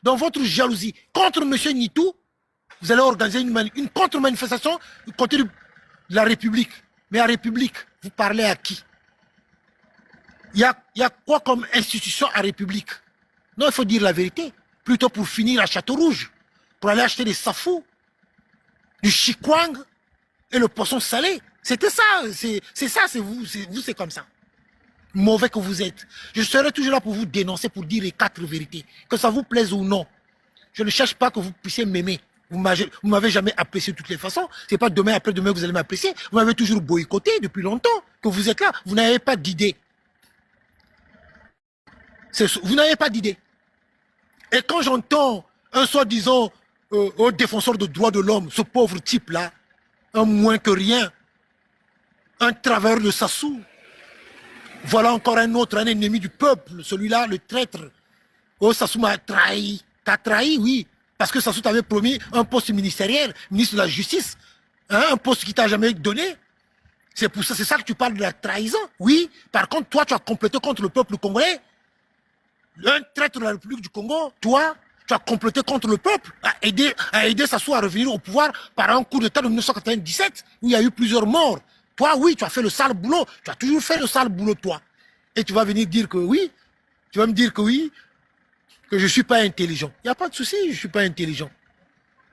dans votre jalousie contre M. Nitou, vous allez organiser une contre-manifestation contre la République. Mais la République, vous parlez à qui? Il y a quoi comme institution à République? Non, il faut dire la vérité. Plutôt pour finir à Château-Rouge, pour aller acheter des safous, du chikwang et le poisson salé. C'était ça, c'est ça, c'est vous, c'est comme ça. Mauvais que vous êtes. Je serai toujours là pour vous dénoncer, pour dire les 4 vérités. Que ça vous plaise ou non. Je ne cherche pas que vous puissiez m'aimer. Vous m'avez jamais apprécié de toutes les façons. C'est pas demain après demain que vous allez m'apprécier. Vous m'avez toujours boycotté depuis longtemps que vous êtes là. Vous n'avez pas d'idée. Vous n'avez pas d'idée. Et quand j'entends un soi-disant défenseur de droits de l'homme, ce pauvre type-là, un moins que rien, un travailleur de Sassou, voilà encore un autre, un ennemi du peuple, celui-là, le traître. Oh, Sassou m'a trahi. T'as trahi, oui. Parce que Sassou t'avait promis un poste ministériel, ministre de la Justice. Hein, un poste qu'il t'a jamais donné. C'est pour ça, c'est ça que tu parles de la trahison. Oui. Par contre, toi, tu as complété contre le peuple congolais. Un traître de la République du Congo, toi, tu as complété contre le peuple, à aider Sassou à revenir au pouvoir par un coup d'État de 1997, où il y a eu plusieurs morts. Toi, oui, tu as fait le sale boulot. Tu as toujours fait le sale boulot, toi. Et tu vas venir dire que oui. Tu vas me dire que oui, que je ne suis pas intelligent. Il n'y a pas de souci, je ne suis pas intelligent.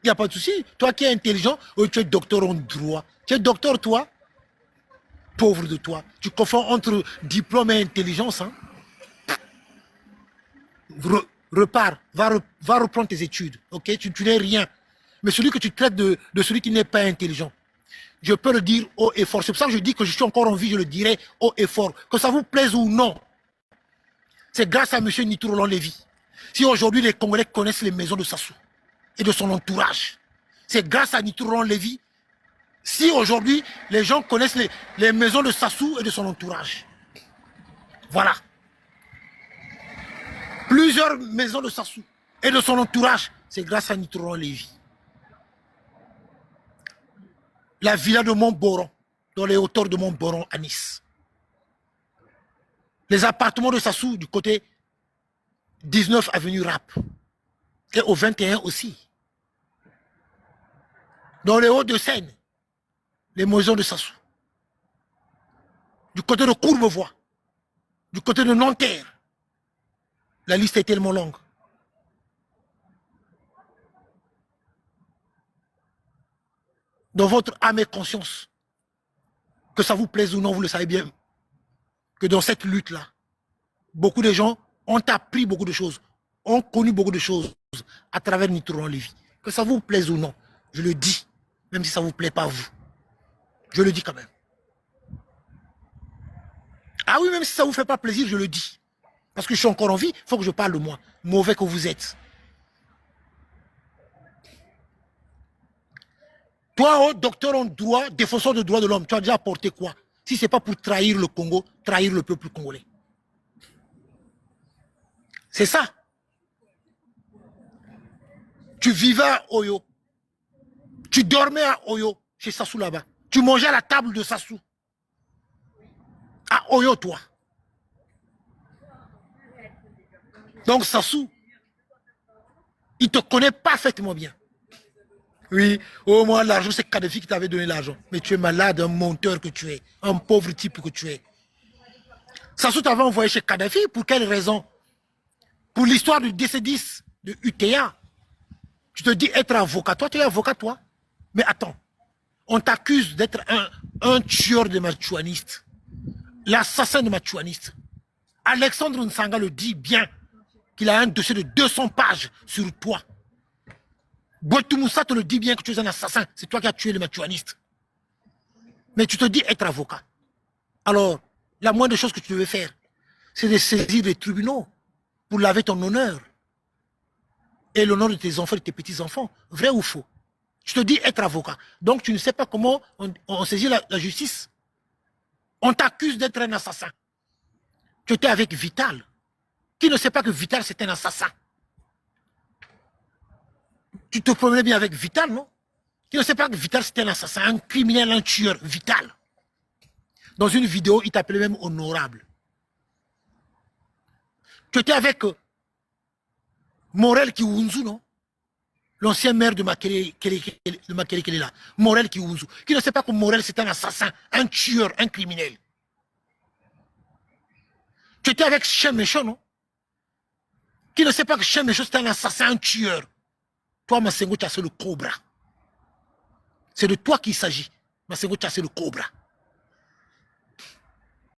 Il n'y a pas de souci. Toi qui es intelligent, tu es docteur en droit. Tu es docteur, toi. Pauvre de toi. Tu confonds entre diplôme et intelligence, hein. Repars, va reprendre tes études, ok? Tu n'es rien. Mais celui que tu traites de celui qui n'est pas intelligent, je peux le dire haut et fort. C'est pour ça que je dis que je suis encore en vie, je le dirai haut et fort. Que ça vous plaise ou non, c'est grâce à M. Nitou Roland-Lévy. Si aujourd'hui les Congolais connaissent les maisons de Sassou et de son entourage, c'est grâce à Nitou Roland-Lévy. Si aujourd'hui les gens connaissent les maisons de Sassou et de son entourage. Voilà. Plusieurs maisons de Sassou et de son entourage, c'est grâce à Nitou Roland-Lévy. La villa de Montboron, dans les hauteurs de Montboron à Nice. Les appartements de Sassou du côté 19 avenue Rap. Et au 21 aussi. Dans les Hauts-de-Seine, les maisons de Sassou. Du côté de Courbevoie, du côté de Nanterre. La liste est tellement longue. Dans votre âme et conscience, que ça vous plaise ou non, vous le savez bien, que dans cette lutte-là, beaucoup de gens ont appris beaucoup de choses, ont connu beaucoup de choses à travers Nitou Roland-Lévy. Que ça vous plaise ou non, je le dis, même si ça ne vous plaît pas vous. Je le dis quand même. Ah oui, même si ça ne vous fait pas plaisir, je le dis. Parce que je suis encore en vie, il faut que je parle de moi. Mauvais que vous êtes. Toi, oh, docteur en droit, défenseur de droits de l'homme, tu as déjà apporté quoi? Si ce n'est pas pour trahir le Congo, trahir le peuple congolais. C'est ça. Tu vivais à Oyo. Tu dormais à Oyo, chez Sassou là-bas. Tu mangeais à la table de Sassou. À Oyo, toi. Donc Sassou, il te connaît parfaitement bien. Oui, au moins l'argent, c'est Kadhafi qui t'avait donné l'argent. Mais tu es malade, un menteur que tu es, un pauvre type que tu es. Sassou t'avait envoyé chez Kadhafi, pour quelle raison? Pour l'histoire du DC-10 de UTA. Tu te dis être avocat, toi tu es avocat, toi. Mais attends, on t'accuse d'être un tueur de Machouanistes, l'assassin de Machouanistes. Alexandre Nsanga le dit bien, qu'il a un dossier de 200 pages sur toi. Boitou Moussa te le dit bien que tu es un assassin. C'est toi qui as tué les Machouanistes. Mais tu te dis être avocat. Alors, la moindre chose que tu devais faire, c'est de saisir les tribunaux pour laver ton honneur et l'honneur de tes enfants et de tes petits-enfants. Vrai ou faux? Tu te dis être avocat. Donc, tu ne sais pas comment on saisit la justice. On t'accuse d'être un assassin. Tu étais avec Vital. Qui ne sait pas que Vital, c'est un assassin? Tu te promenais bien avec Vital, non? Qui ne sait pas que Vital, c'était un assassin, un criminel, un tueur. Vital. Dans une vidéo, il t'appelait même honorable. Tu étais avec Morel Kiwunzu, non? L'ancien maire de Makele qui est là. Morel Kiwunzu. Qui ne sait pas que Morel c'est un assassin, un tueur, un criminel. Tu étais avec Chien Méchant, non? Qui ne sait pas que Chien Méchant c'est un assassin, un tueur. Toi, Massengo, tu as le cobra. C'est de toi qu'il s'agit. Massengo, tu as le cobra.